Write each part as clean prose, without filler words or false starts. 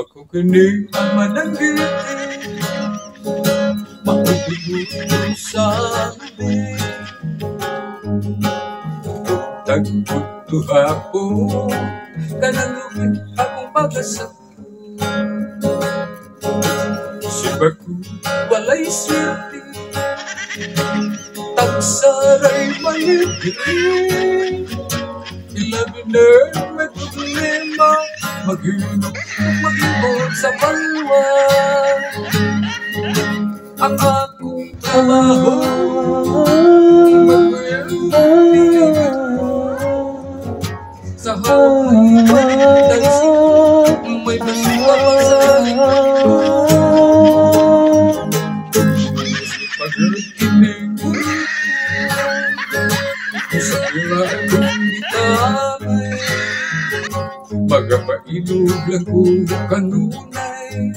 Ako kini ang mananggiti, makikinig sa amin. Tagputuha ko, kanalugin akong pag-asap ko. Siba ko walay swerte, tagsaray manigri. Ilabi na may problema, maghinap mag-ibot sa balwa. Ang akong trabaho, mag-iingat mo. Sa hawak tagsik, may basiwa pa sa likod ko. Pag-inig ko, sa kailangan kong itamay. Magapainog lang ko kanunay,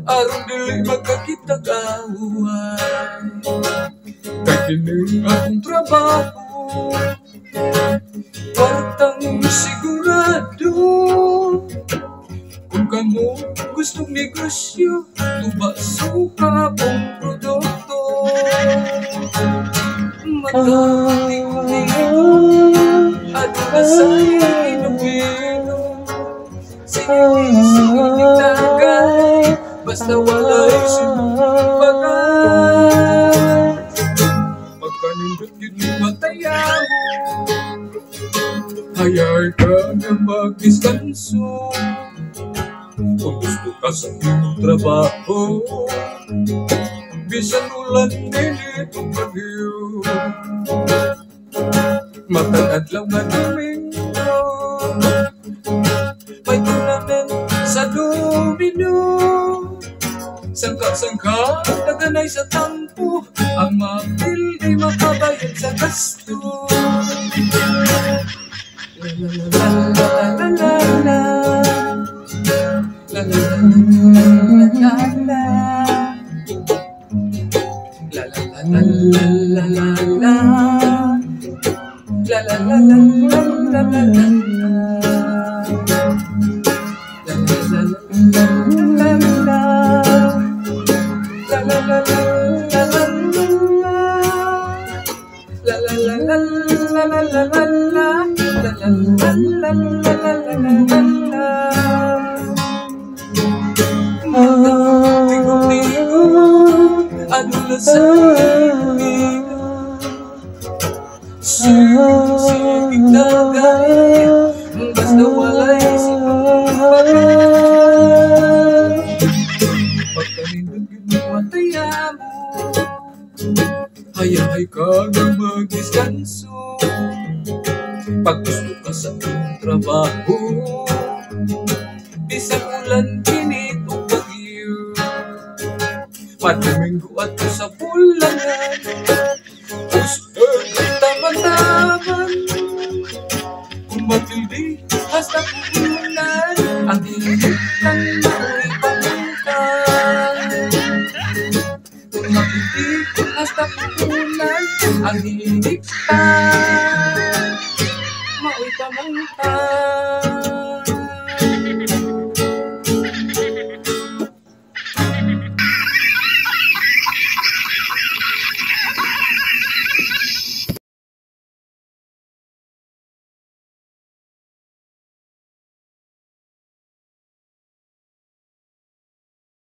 aron dili magkakitag-away. Kay kini akong trabaho, partang sigurado. Kung kamo gustong negosyo, tubaso ka kong produkto. Matating-tingin at masayang inuminom. Sige-sige tagay, basta walay sinubagay. Pagkanindot yun yung mataya mo, hayay ka na mag-diskanso. Kung gusto ka sa iyong trabaho, bisan ulan init o bagyo, matag-adlaw nga Domingo, may tournament sa domino. Sangka-sangka, naganay sa tampo, ang mapil di makabayad sa gasto. La la la la la la la la la la la la la la. La la la la la la la la. La la la la la la. La la la la la la la. La la la la la la la la. La la la la la la. Tingog-tingog, adula sa ibig. Sige tagay, basta walay sinubagay. Pagkanindot yun yung mataya mo, hayay ka na mag-diskanso. Pag gusto ka sa iyong trabaho, bisang ulan, init o bagyo, Domingo at sa bulangan, taman-taman, kung matildi hasta punan, ang hilig ng mao'y pamuntan. Kung matildi hasta punan, ang hilig ng mao'y pamuntan.